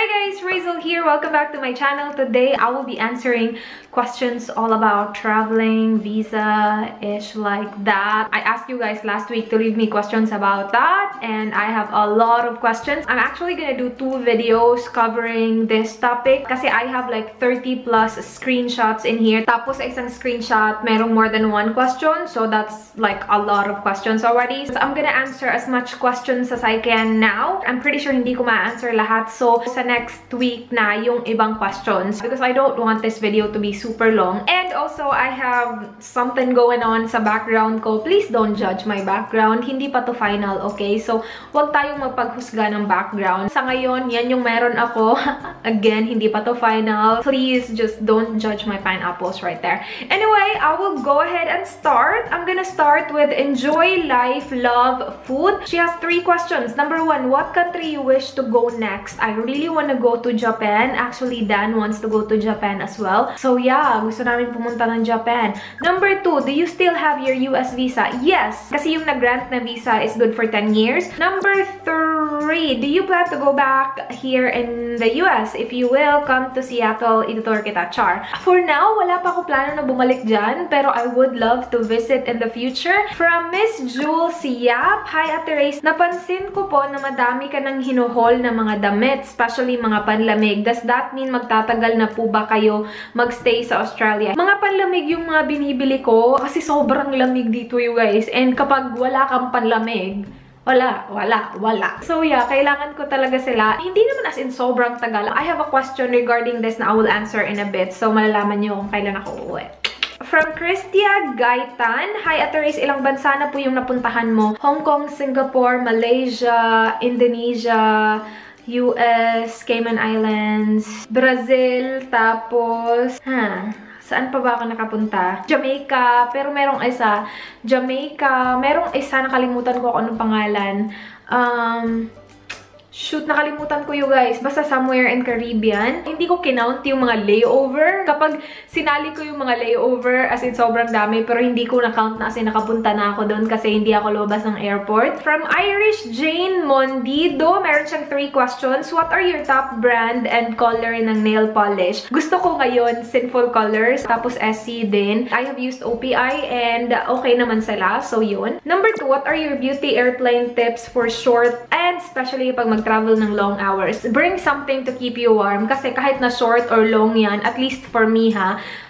Hi guys, Razel here. Welcome back to my channel. Today I will be answering questions all about traveling, visa-ish like that. I asked you guys last week to leave me questions about that and I have a lot of questions. I'm actually gonna do 2 videos covering this topic kasi I have like 30 plus screenshots in here. Tapos sa isang screenshot, merong more than 1 question. So that's like a lot of questions already. So I'm gonna answer as much questions as I can now. I'm pretty sure hindi ko ma-answer lahat. So sa next week na yung ibang questions because I don't want this video to be super long. And also, I have something going on sa background ko. Please don't judge my background. Hindi pa to final, okay? So, wag tayong magpaghusga ng background. Sa ngayon, yan yung meron ako. Again, hindi pa to final. Please just don't judge my pineapples right there. Anyway, I will go ahead and start. I'm gonna start with enjoy life, love, food. She has 3 questions. Number 1, what country you wish to go next? I really want to go to Japan. Actually, Dan wants to go to Japan as well. So yeah, gusto namin pumunta ng Japan. Number 2, do you still have your US visa? Yes, kasi yung nag-grant na visa is good for 10 years. Number 3, do you plan to go back here in the US? If you will, come to Seattle, itutur kita, char. For now, wala pa ako plano na bumalik dyan, pero I would love to visit in the future. From Miss Jules Siap, hi Ate Race, napansin ko po na madami ka ng hinuhol na mga damit, especially mga panlamig. Does that mean magtatagal na po ba kayo magstay sa Australia? Mga panlamig yung mga binibili ko kasi sobrang lamig dito you guys. And kapag wala kang panlamig, wala. So yeah, kailangan ko talaga sila. Hindi naman as in sobrang tagal. I have a question regarding this na I will answer in a bit. So malalaman nyo kung kailan ako uuwi. From Christia Gaitan, hi Ate Race, ilang bansa na po yung napuntahan mo? Hong Kong, Singapore, Malaysia, Indonesia, US, Cayman Islands, Brazil, tapos, saan pa ba ako nakapunta? Jamaica, pero merong isa, Jamaica, merong isa, nakalimutan ko kung anong pangalan. Shoot, nakalimutan ko you guys. Basta somewhere in Caribbean. Hindi ko kinount yung mga layover. Kapag sinali ko yung mga layover, as in sobrang dami, pero hindi ko na-count na as in nakapunta na ako doon kasi hindi ako lumabas ng airport. From Irish Jane Mondido, meron siyang 3 questions. What are your top brand and color ng nail polish? Gusto ko ngayon, Sinful Colors, tapos SC din. I have used OPI and okay naman sila. So yun. Number 2, what are your beauty airplane tips for short and especially pag travel ng long hours? Bring something to keep you warm kasi kahit na short or long yan, at least for me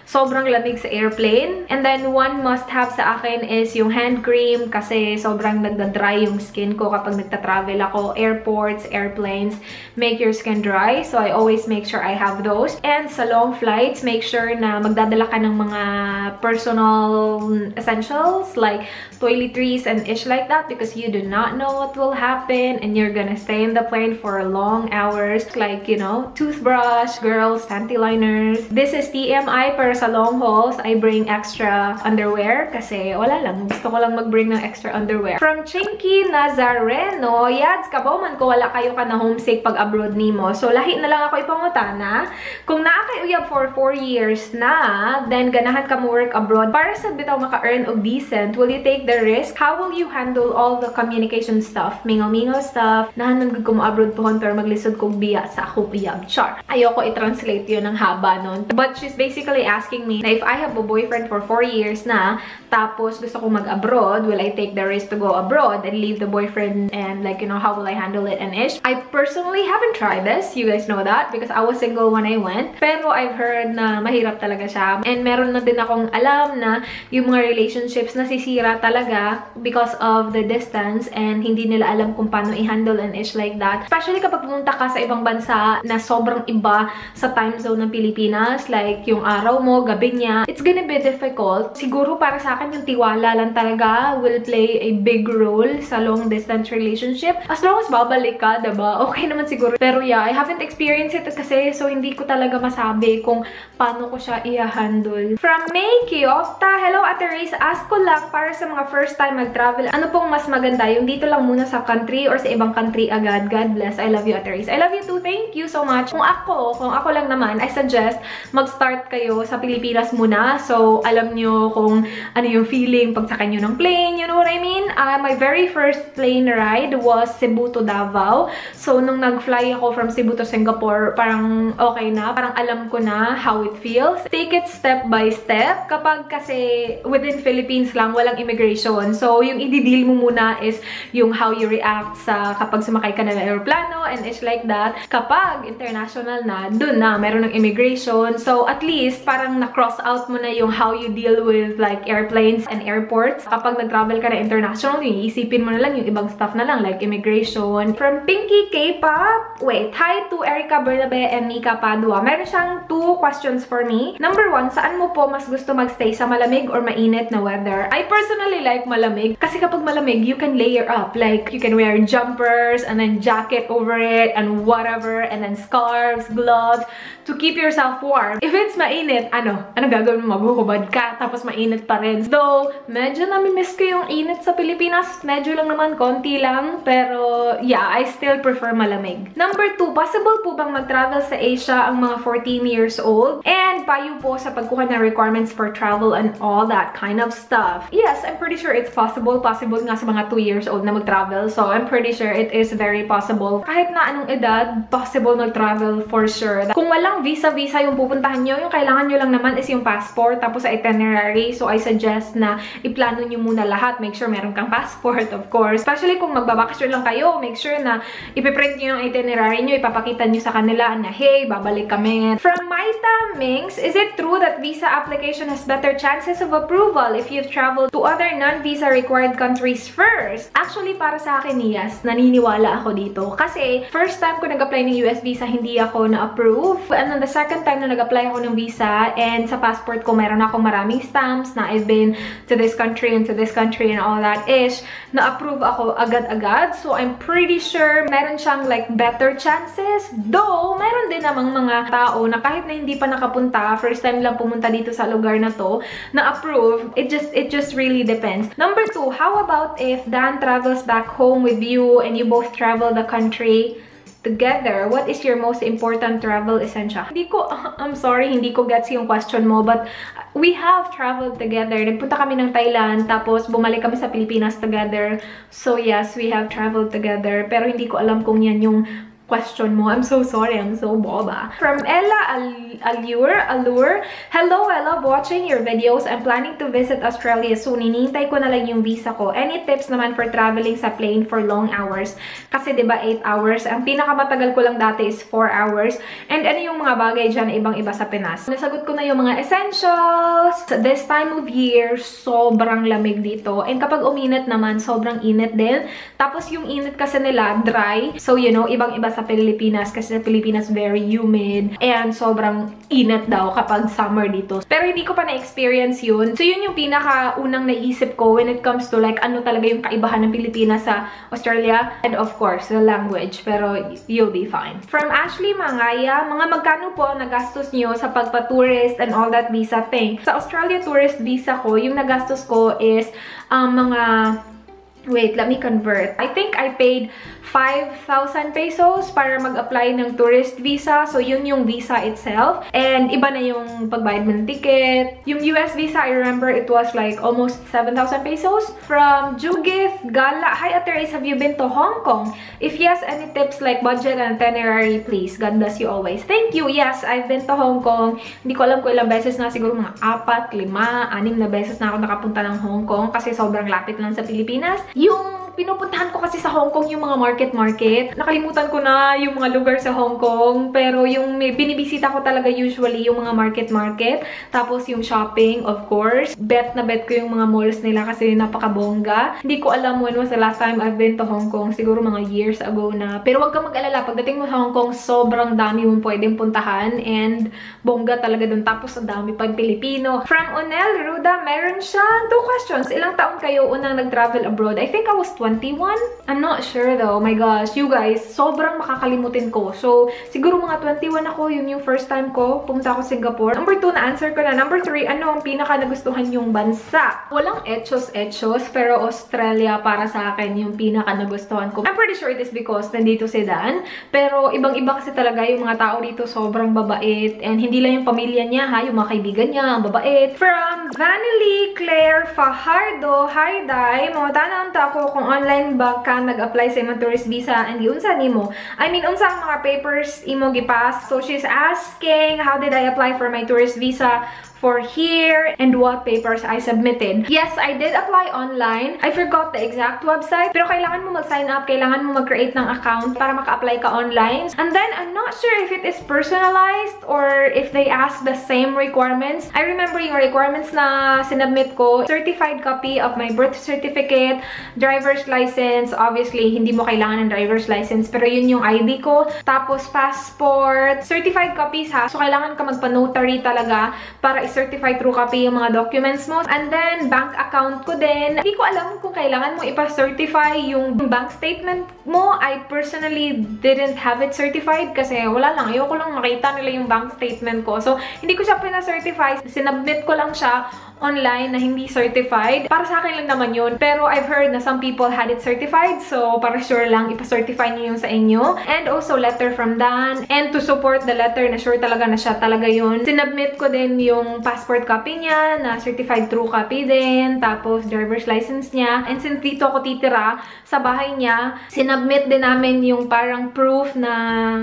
sobrang lamig sa airplane. And then, one must-have sa akin is yung hand cream kasi sobrang nagda-dry yung skin ko kapag nagta-travel ako. Airports, airplanes, make your skin dry. So, I always make sure I have those. And sa long flights, make sure na magdadala ka ng mga personal essentials like toiletries and ish like that because you do not know what will happen and you're gonna stay in the plane for long hours. Like, you know, toothbrush, girls, panty liners. This is TMI per sa long hauls, I bring extra underwear kasi wala lang. Gusto ko lang mag-bring ng extra underwear. From Chinky Nazareno, yads, kabauman ko wala kayo ka na homesick pag abroad nimo. So, lahi na lang ako ipangutana. Kung naa kay uyab for 4 years na, then ganahan ka mo work abroad, para sa bitaw maka-earn og decent, will you take the risk? How will you handle all the communication stuff? Mingaw-mingaw stuff, nahan man ko mo abroad pohon pero maglisod kong biya sa akong uyab. Char. Ayoko i-translate yun ng haba nun. But she's basically asking me na if I have a boyfriend for 4 years na, tapos gusto ko mag-abroad, will I take the risk to go abroad and leave the boyfriend and like, you know, how will I handle it and ish? I personally haven't tried this. You guys know that because I was single when I went. Pero I've heard na mahirap talaga siya. And meron na din akong alam na yung mga relationships nasisira talaga because of the distance and hindi nila alam kung paano i-handle and ish like that. Especially kapag pumunta ka sa ibang bansa na sobrang iba sa time zone ng Pilipinas, like yung araw mo, gabi niya, it's gonna be difficult. Siguro para sa akin yung tiwala lang talaga will play a big role sa long distance relationship. As long as babalik ka, diba? Okay naman siguro. Pero yeah, I haven't experienced it kasi so hindi ko talaga masabi kung paano ko siya i-handle. From May Kiofta, hello Ate Race, ask ko lang para sa mga first time mag-travel, ano pong mas maganda? Yung dito lang muna sa country or sa ibang country agad? God bless. I love you Ate Race. I love you too. Thank you so much. Kung ako lang naman, I suggest mag-start kayo sa Pilipinas muna. So, alam nyo kung ano yung feeling pagsakay nyo ng plane. You know what I mean? My very first plane ride was Cebu to Davao. So, nung nag-fly ako from Cebu to Singapore, parang okay na. Parang alam ko na how it feels. Take it step by step. Kapag kasi within Philippines lang, walang immigration. So, yung i-deal mo muna is yung how you react sa kapag sumakay ka na ng aeroplano and it's like that. Kapag international na, dun na, meron ng immigration. So, at least, parang na-cross out mo na yung how you deal with like airplanes and airports. Kapag nag-travel ka na international, yung iisipin mo na lang yung ibang stuff na lang, like immigration. From Pinky K-pop, wait, hi to Erica Bernabe and Mika Padua. Meron siyang 2 questions for me. Number 1, saan mo po mas gusto magstay? Sa malamig or mainit na weather? I personally like malamig. Kasi kapag malamig, you can layer up. Like, you can wear jumpers and then jacket over it and whatever, and then scarves, gloves, to keep yourself warm. If it's mainit, ano gagawin mo? Maghuhubad ka, tapos mainit pa rin. Though, medyo nami-miss ko yung init sa Pilipinas. Medyo lang naman, konti lang. Pero, yeah, I still prefer malamig. Number 2, possible po bang mag-travel sa Asia ang mga 14 years old? And payo po sa pagkuha ng requirements for travel and all that kind of stuff. Yes, I'm pretty sure it's possible. Possible nga sa mga 2 years old na mag-travel. So, I'm pretty sure it is very possible. Kahit na anong edad, possible mag-travel for sure. Kung walang visa yung pupuntahan nyo, yung kailangan nyo lang naman is yung passport, tapos sa itinerary. So, I suggest na iplano nyo muna lahat. Make sure meron kang passport, of course. Especially kung magbabakasyon lang kayo, make sure na ipiprint nyo yung itinerary nyo, ipapakita nyo sa kanila na, hey, babalik kami. From Maita Mings, is it true that visa application has better chances of approval if you've traveled to other non-visa required countries first? Actually, para sa akin, yes, naniniwala ako dito. Kasi, first time ko nag-apply ng US visa, hindi ako na-approve. And then the second time na nag-apply ako ng visa, and sa passport ko, meron ako maraming stamps na I've been to this country and to this country and all that ish, na-approve ako agad-agad. So, I'm pretty sure meron siyang like better chances. Though, meron din namang mga tao na kahit na hindi pa nakapunta, first time lang pumunta dito sa lugar na to, na-approve. It just really depends. Number 2, how about if Dan travels back home with you and you both travel the country together? What is your most important travel essential? I'm sorry, hindi ko gets yung question mo, but we have traveled together. Nagpunta kami ng Thailand, tapos bumalik kami sa Pilipinas together. So yes, we have traveled together. Pero hindi ko alam kung yan yung question mo. I'm so sorry, I'm so boba. From Ella Allure, hello, I love watching your videos. I'm planning to visit Australia soon. Hinihintay ko na lang yung visa ko. Any tips naman for traveling sa plane for long hours? Kasi diba 8 hours? Ang pinakamatagal ko lang dati is 4 hours. And ano yung mga bagay dyan na ibang-iba sa Pinas? Nasagot ko na yung mga essentials. This time of year, sobrang lamig dito. And kapag uminit naman, sobrang init din. Tapos yung init kasi nila, dry. So, you know, ibang-iba sa Pilipinas kasi sa Pilipinas very humid and sobrang init daw kapag summer dito. Pero hindi ko pa na-experience yun. So yun yung pinaka-unang naisip ko when it comes to like ano talaga yung kaibahan ng Pilipinas sa Australia, and of course the language, pero you'll be fine. From Ashley Mangaya, mga magkano po ang nagastos nyo sa pagpa-tourist and all that visa thing? Sa Australia tourist visa ko, yung nagastos ko is wait, let me convert. I think I paid 5,000 pesos para mag-apply ng tourist visa. So, yun yung visa itself. And iba na yung pagbayad mo ng ticket. Yung US visa, I remember it was like almost 7,000 pesos. From Jugith Gala, hi Ateris, have you been to Hong Kong? If yes, any tips like budget and itinerary, please. God bless you always. Thank you. Yes, I've been to Hong Kong. Hindi ko alam kung ilang beses na. Siguro mga 4, 5, 6 na beses na ako nakapunta ng Hong Kong kasi sobrang lapit lang sa Pilipinas. Yung pinupuntahan ko kasi sa Hong Kong yung mga market. Nakalimutan ko na yung mga lugar sa Hong Kong. Pero yung binibisita ko talaga usually yung mga market. Tapos yung shopping, of course. Bet ko yung mga malls nila kasi napakabongga. Hindi ko alam when was the last time I've been to Hong Kong. Siguro mga years ago na. Pero wag kang mag-alala. Pagdating mo sa Hong Kong, sobrang dami mong pwedeng puntahan. And bongga talaga dun. Tapos ang dami pag Pilipino. From Onel Ruda, meron siyang 2 questions. Ilang taon kayo unang nag-travel abroad? I think I was 21. I'm not sure though. Oh my gosh, you guys, sobrang makakalimutin ko. So, siguro mga 21 ako, yun yung first time ko pumunta ako Singapore. Number 2, na-answer ko na. Number 3, ano ang pinaka nagustuhan yung bansa? Walang etchos, pero Australia para sa akin yung pinaka nagustuhan ko. I'm pretty sure it is because nandito si Dan. Pero ibang-iba kasi talaga yung mga tao dito, sobrang babait. And hindi lang yung pamilya niya ha, yung mga kaibigan niya, ang babait. From Vanily Claire Fajardo, hi Day, mawatanan ta ako kung online ba ka nag-apply sa imong tourist visa and unsa nimo. I mean, unsa ang mga papers imo gipass? So she's asking, how did I apply for my tourist visa for here and what papers I submitted. Yes, I did apply online. I forgot the exact website, pero kailangan mo mag-sign up, kailangan mo mag-create ng account para maka-apply ka online. And then, I'm not sure if it is personalized or if they ask the same requirements. I remember yung requirements na sinubmit ko, certified copy of my birth certificate, driver's license. Obviously, hindi mo kailangan ng driver's license, pero yun yung ID ko. Tapos, passport, certified copies ha. So, kailangan ka magpa-notary talaga para certified true copy yung mga documents mo. And then, bank account ko din. Hindi ko alam kung kailangan mo ipa-certify yung bank statement mo. I personally didn't have it certified kasi wala lang. Ayoko lang makita nila yung bank statement ko. So, hindi ko siya pina-certify. Sinubmit ko lang siya online na hindi certified. Para sa akin lang naman yun. Pero I've heard na some people had it certified. So, para sure lang, ipa-certify niyo yung sa inyo. And also, letter from Dan. And to support the letter na sure talaga na siya talaga yun, sinubmit ko din yung passport copy niya na certified true copy din. Tapos, driver's license niya. And since dito ako titira sa bahay niya, sinubmit din namin yung parang proof na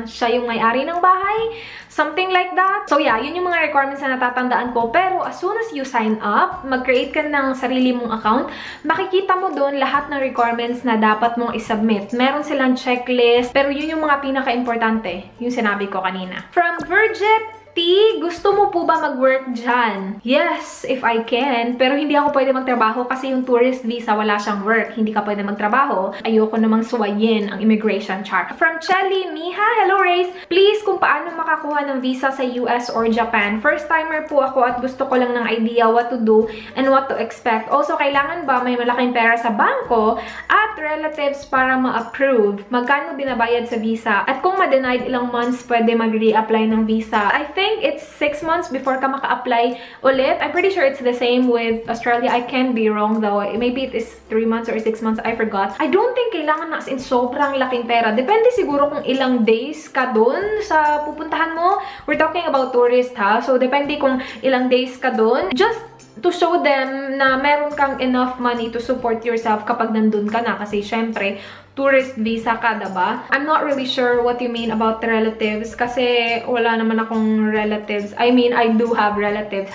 siya yung may-ari ng bahay. Something like that. So yeah, yun yung mga requirements na natatandaan ko. Pero as soon as you sign up, mag-create ka ng sarili mong account, makikita mo doon lahat ng requirements na dapat mong isubmit. Meron silang checklist, pero yun yung mga pinaka-importante. Yung sinabi ko kanina. From Virgit T, gusto mo po ba mag-work dyan? Yes, if I can. Pero hindi ako pwede magtrabaho kasi yung tourist visa, wala siyang work. Hindi ka pwede magtrabaho. Ayoko namang suwayin ang immigration chart. From Chelly Miha, hello Race. Please, kung paano makakuha ng visa sa US or Japan. First timer po ako at gusto ko lang ng idea what to do and what to expect. Also, kailangan ba may malaking pera sa bangko at relatives para ma-approve? Magkano binabayad sa visa? At kung ma-denied, ilang months pwede mag-re-apply ng visa? I think it's 6 months before ka maka-apply ulit. I'm pretty sure it's the same with Australia. I can be wrong though. Maybe it is 3 months or 6 months. I forgot. I don't think kailangan na as in sobrang laking pera. Depende siguro kung ilang days ka dun sa pupuntahan mo. We're talking about tourist ha. So, depende kung ilang days ka dun. Just to show them na meron kang enough money to support yourself kapag nandun ka na. Kasi syempre, tourist visa ka, diba? I'm not really sure what you mean about relatives kasi wala naman akong relatives. I mean, I do have relatives,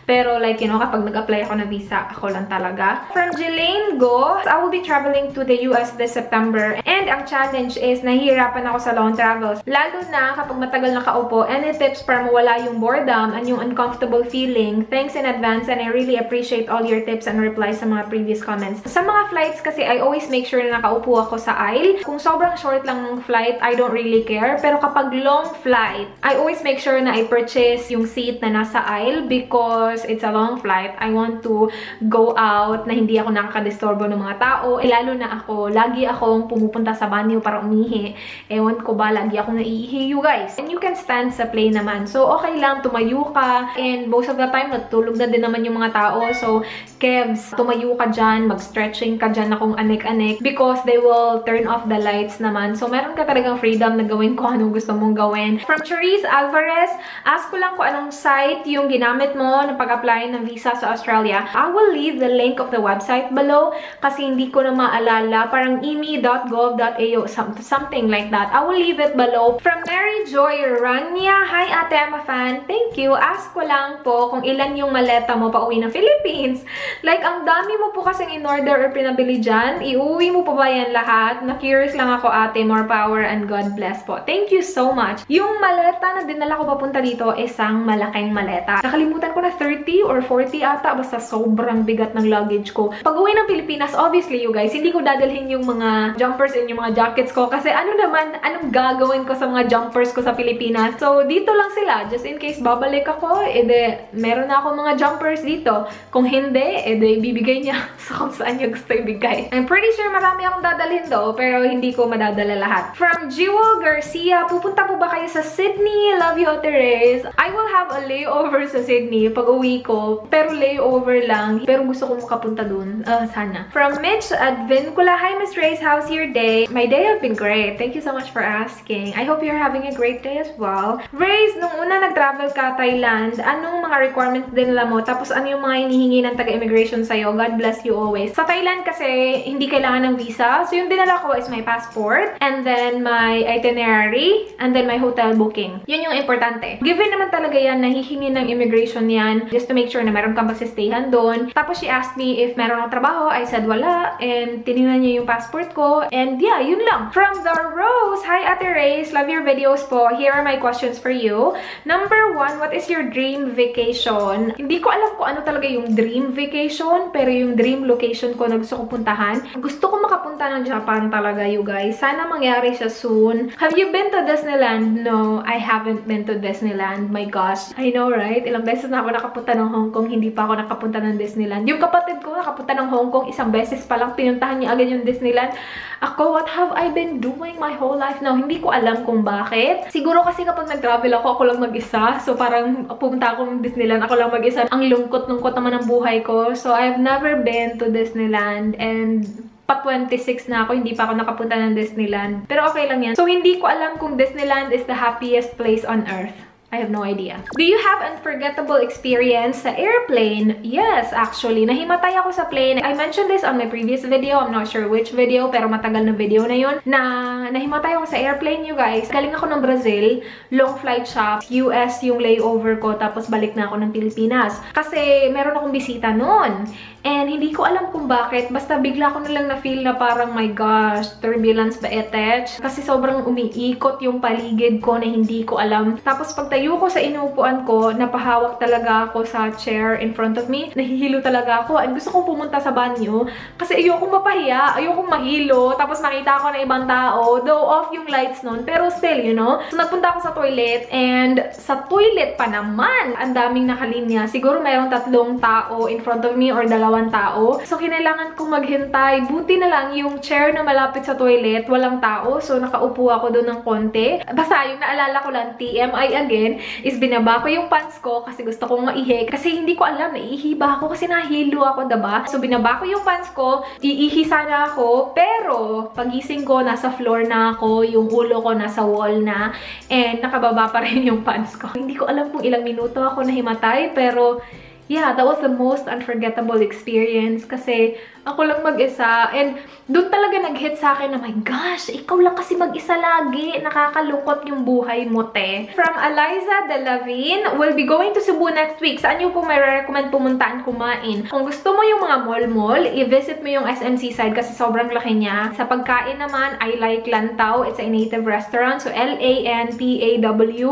Pero like, you know, kapag nag-apply ako na visa, ako lang talaga. From Jelaine Go, I will be traveling to the US this September and ang challenge is nahihirapan ako sa long travels. Lalo na kapag matagal nakaupo. Any tips para mawala yung boredom and yung uncomfortable feeling? Thanks in advance and I really appreciate all your tips and replies sa mga previous comments. Sa mga flights kasi, I always make sure na nakaupo ako sa aisle. Kung sobrang short lang ng flight, I don't really care. Pero kapag long flight, I always make sure na I purchase yung seat na nasa aisle because it's a long flight. I want to go out na hindi ako nakakadisturbo ng mga tao. Lalo na ako, lagi akong pumupunta sa banyo para umihi. Ewan ko ba, lagi akong naiihi, you guys. And you can stand sa plane naman. So, okay lang, tumayo ka. And most of the time, natulog na din naman yung mga tao. So, Kebs, tumayo ka dyan, mag-stretching ka dyan na kung anek-anek because they will turn off the lights naman. So, meron ka talagang freedom na gawin kung anong gusto mong gawin. From Charisse Alvarez, ask ko lang kung anong site yung ginamit mo na pag-apply ng visa sa Australia. I will leave the link of the website below kasi hindi ko na maalala. Parang imi.gov.au, something like that. I will leave it below. From Mary Joy Rania, hi Ate, I'm a fan. Thank you. Ask ko lang po kung ilan yung maleta mo pa uwi ng Philippines. Like, ang dami mo po kasing in-order or pinabili dyan. Iuwi mo po ba yan lahat? Na-curious lang ako, ate. More power and God bless po. Thank you so much. Yung maleta na dinala ko papunta dito, isang malaking maleta. Nakalimutan ko na 30 or 40 ata. Basta sobrang bigat ng luggage ko. Pag uwi ng Pilipinas, obviously you guys, hindi ko dadalhin yung mga jumpers and yung mga jackets ko. Kasi ano naman, anong gagawin ko sa mga jumpers ko sa Pilipinas? So, dito lang sila. Just in case babalik ako, ede, meron na ako mga jumpers dito. Kung hindi, ede, bibigay niya sa kung saan niya gusto ibigay. I'm pretty sure marami akong dadalhin do, pero hindi ko madadala lahat. From Jewel Garcia, pupunta po ba kayo sa Sydney? Love you, Ate Reyes. I will have a layover sa Sydney pag uwi ko, pero layover lang. Pero gusto ko makapunta dun. Sana. From Mitch Advincula, hi Miss Reyes, how's your day? My day has been great. Thank you so much for asking. I hope you're having a great day as well. Reyes, nung una nag-travel ka Thailand, anong mga requirements din nila mo? Tapos ano yung mga hinihingi ng taga-immigration sa'yo? God bless you always. Sa Thailand kasi, hindi kailangan ng visa. So, yung dinala ko is my passport, and then my itinerary, and then my hotel booking. Yun yung importante. Given naman talaga yan, nahihingi ng immigration yan, just to make sure na meron kang pasistayhan doon. Tapos, she asked me if meron akong trabaho. I said wala, and tinignan niya yung passport ko, and yeah, yun lang. From The Rose, hi Ate Reyes, love your videos po. Here are my questions for you. Number 1, what is your dream vacation? Hindi ko alam kung ano talaga yung dream vacation, pero yung dream location ko na gusto ko puntahan. Gusto ko makapunta ng Japan talaga, you guys. Sana mangyari siya soon. Have you been to Disneyland? No, I haven't been to Disneyland. My gosh. I know, right? Ilang beses na ako nakapunta ng Hong Kong, hindi pa ako nakapunta ng Disneyland. Yung kapatid ko nakapunta ng Hong Kong, isang beses pa lang pinuntahan niya agad yung Disneyland. Ako, what have I been doing my whole life now? Hindi ko alam kung bakit. Siguro kasi kapag nag-travel ako lang mag-isa. So, parang pumunta ako ng Disneyland, ako lang mag-isa. Ang lungkot-lungkot naman ng buhay ko. So, I've never been to Disneyland, and pa 26 na ako, hindi pa ako nakapunta ng Disneyland. Pero okay lang yan. So, hindi ko alam kung Disneyland is the happiest place on earth. I have no idea. Do you have unforgettable experience sa airplane? Yes, actually. Nahimatay ako sa plane. I mentioned this on my previous video. I'm not sure which video, pero matagal na video na yun. Nahimatay ako sa airplane, you guys. Galing ako ng Brazil. Long flight siya. US yung layover ko, tapos balik na ako ng Pilipinas. Kasi meron akong bisita noon. And hindi ko alam kung bakit. Basta bigla ko na lang na-feel na parang, my gosh, turbulence ba etech? Kasi sobrang umiikot yung paligid ko na hindi ko alam. Tapos pagtayo ko sa inuupuan ko, napahawak talaga ako sa chair in front of me. Nahihilo talaga ako. And gusto kong pumunta sa banyo. Kasi ayokong mapahiya, ayokong mahilo. Tapos makita ako ng ibang tao. Though off yung lights nun. Pero still, you know. So nagpunta ako sa toilet. And sa toilet pa naman, ang daming nakalinya. Siguro mayroong 3 tao in front of me or 2 tao. So, kinailangan kong maghintay. Buti na lang yung chair na malapit sa toilet, walang tao. So, nakaupo ako doon ng konti. Basta, yung naalala ko lang, TMI again, is binaba ko yung pants ko kasi gusto kong maihi. Kasi hindi ko alam, naiihi ba ako kasi nahilo ako, diba? So, binaba ko yung pants ko, iihi sana ako, pero pagising ko, nasa floor na ako, yung ulo ko nasa wall na, and nakababa pa rin yung pants ko. Hindi ko alam kung ilang minuto ako nahimatay, pero yeah, that was the most unforgettable experience kasi ako lang mag-isa. And doon talaga nag-hit sa akin na, my gosh, ikaw lang kasi mag-isa lagi. Nakakalungkot yung buhay mo, te. From Eliza Delavine, we'll be going to Cebu next week. Saan nyo po may recommend pumuntaan kumain? Kung gusto mo yung mga mall-mall, i-visit mo yung SMC side kasi sobrang laki niya. Sa pagkain naman, I like Lantau. It's a native restaurant. So, L-A-N-T-A-W.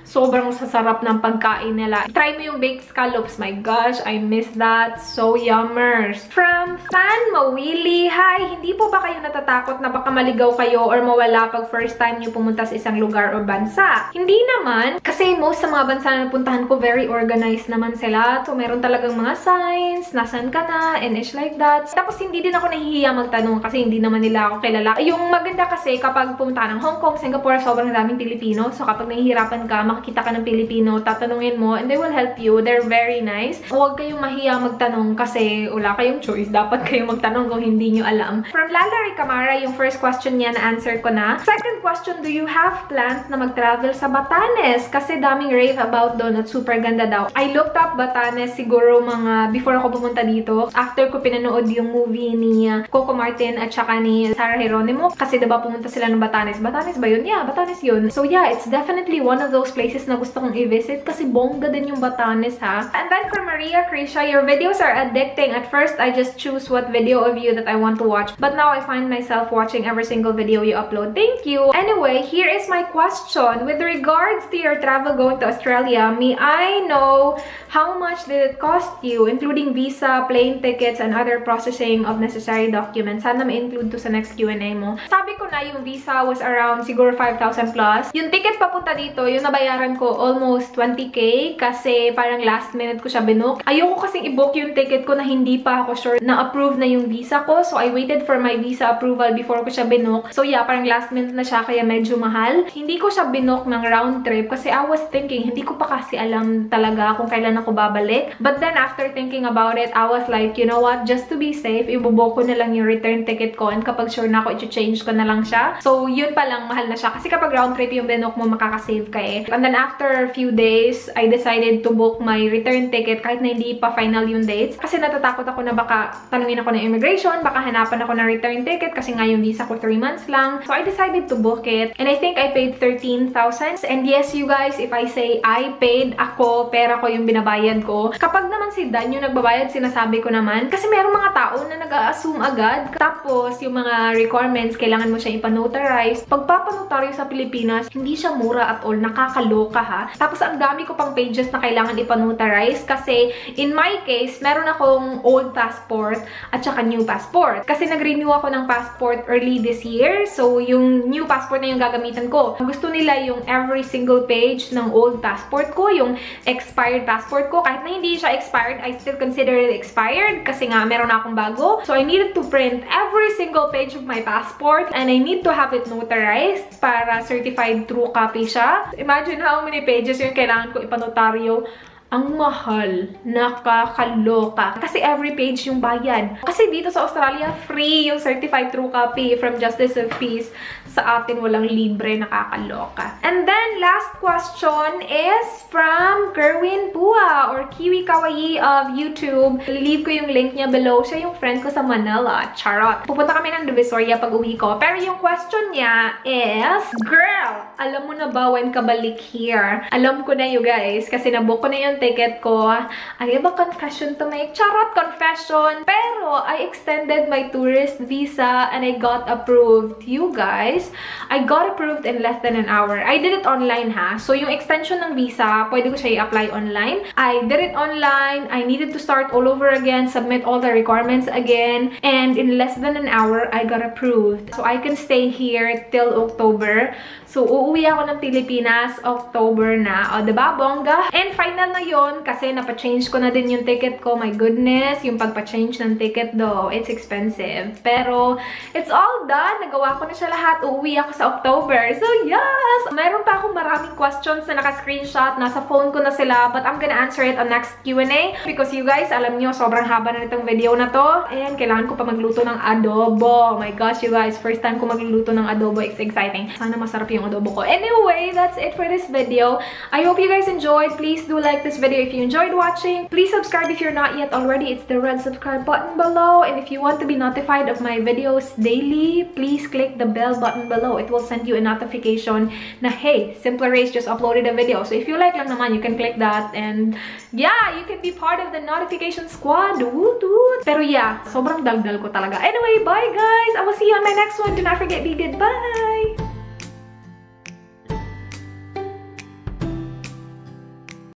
Sobrang sasarap ng pagkain nila. Try mo yung baked scallops. My gosh, I miss that. So yummers. From Fan Mawili, hi! Hindi po ba kayo natatakot na baka maligaw kayo or mawala pag first time nyo pumunta sa isang lugar o bansa? Hindi naman. Kasi most sa mga bansa na napuntahan ko, very organized naman sila. So, meron talagang mga signs, nasan ka na, and ish like that. Tapos, hindi din ako nahihiya magtanong kasi hindi naman nila ako kilala. Yung maganda kasi kapag pumunta ng Hong Kong, Singapore, sobrang daming Pilipino. So, kapag nahihirapan ka, makikita ka ng Pilipino, tatanungin mo, and they will help you. They're very nice. Huwag kayong mahiya magtanong kasi wala kayong choice. Dapat kayong magtanong kung hindi nyo alam. From Lalari Camara, yung first question niya na-answer ko na. Second question, do you have plans na mag-travel sa Batanes? Kasi daming rave about doon at super ganda daw. I looked up Batanes siguro mga before ako pumunta dito. After ko pinanood yung movie ni Coco Martin at saka ni Sarah Geronimo. Kasi diba pumunta sila ng Batanes. Batanes ba yun? Yeah, Batanes yun. So yeah, it's definitely one of those places na gusto kong i-visit kasi bongga din yung Batanes, ha. And then Maria Krisha, your videos are addicting. At first, I just choose what video of you that I want to watch. But now I find myself watching every single video you upload. Thank you. Anyway, here is my question. With regards to your travel going to Australia, may I know how much did it cost you, including visa, plane tickets, and other processing of necessary documents? Sana ma-include to sa next Q&A mo. Sabi ko na yung visa was around siguro 5,000 plus. Yung ticket papunta dito, yung nabayaran ko almost 20k kasi parang last minute ko siya binook. Ayoko kasing i-book yung ticket ko na hindi pa ako sure na approve na yung visa ko. So, I waited for my visa approval before ko siya binook. So, yeah, parang last minute na siya kaya medyo mahal. Hindi ko siya binook ng round trip kasi I was thinking, hindi ko pa kasi alam talaga kung kailan ako babalik. But then, after thinking about it, I was like, you know what? Just to be safe, ibubook ko na lang yung return ticket ko and kapag sure na ako, i-change ko na lang siya. So, yun pa lang, mahal na siya. Kasi kapag round trip yung binook mo, makakasave ka eh. And then, after a few days, I decided to book my return ticket kahit na hindi pa final yung dates. Kasi natatakot ako na baka tanungin ako ng immigration, baka hanapan ako ng return ticket kasi nga yung visa ko 3 months lang. So, I decided to book it. And I think I paid 13,000. And yes, you guys, if I say I paid, ako, pera ko yung binabayad ko. Kapag naman si Dan yung nagbabayad, sinasabi ko naman. Kasi merong mga tao na nag-a-assume agad. Tapos, yung mga requirements, kailangan mo siya ipanotarize. Pagpapanotaryo sa Pilipinas, hindi siya mura at all. Nakakaloka ha. Tapos, ang dami ko pang pages na kailangan ipanotarize kasi in my case, meron akong old passport at saka new passport. Kasi nag-renew ako ng passport early this year. So, yung new passport na yung gagamitan ko. Gusto nila yung every single page ng old passport ko, yung expired passport ko. Kahit na hindi siya expired, I still consider it expired kasi nga meron na akong bago. So, I needed to print every single page of my passport and I need to have it notarized para certified true copy siya. Imagine how many pages yung kailangan ko ipanotaryo. Ang mahal, nakakaloka. Kasi every page yung bayad. Kasi dito sa Australia, free yung certified true copy from Justice of Peace. Sa atin, walang libre, nakakaloka. And then, last question is from Gerwin Pua or Kiwi Kawaii of YouTube. Leave ko yung link niya below. Siya yung friend ko sa Manila. Charot. Pupunta kami ng Divisoria pag uwi ko. Pero yung question niya is, Girl, alam mo na ba when ka balik here? Alam ko na you guys. Kasi nabook ko na yung ticket ko. I have a confession to make. Charot, confession. Pero, I extended my tourist visa and I got approved. You guys, I got approved in less than an hour. I did it online ha. So, yung extension ng visa, pwede ko siya i-apply online. I did it online. I needed to start all over again, submit all the requirements again. And in less than an hour, I got approved. So, I can stay here till October. So, uuwi ako ng Pilipinas, October na. O, diba? Bongga. And final na yon kasi napachange ko na din yung ticket ko. My goodness, yung pagpa-change ng ticket though, it's expensive. Pero, it's all done. Nagawa ko na siya lahat. Uuwi ako sa October. So, yes! Meron pa akong maraming questions na naka-screenshot. Nasa phone ko na sila. But I'm gonna answer it on next Q&A. Because you guys, alam nyo, sobrang haba na nitong video na to. And kailangan ko pa magluto ng adobo. Oh my gosh, you guys. First time ko magluluto ng adobo. It's exciting. Sana masarap yung adobo ko. Anyway, that's it for this video. I hope you guys enjoyed. Please do like this video if you enjoyed watching. Please subscribe if you're not yet already. It's the red subscribe button below. And if you want to be notified of my videos daily, please click the bell button below. It will send you a notification na, hey, Simpler Race just uploaded a video. So if you like lang naman, you can click that. And yeah, you can be part of the notification squad. Woot woot. Pero yeah, sobrang daldal ko talaga. Anyway, bye guys! I will see you on my next one. Do not forget, be good. Bye!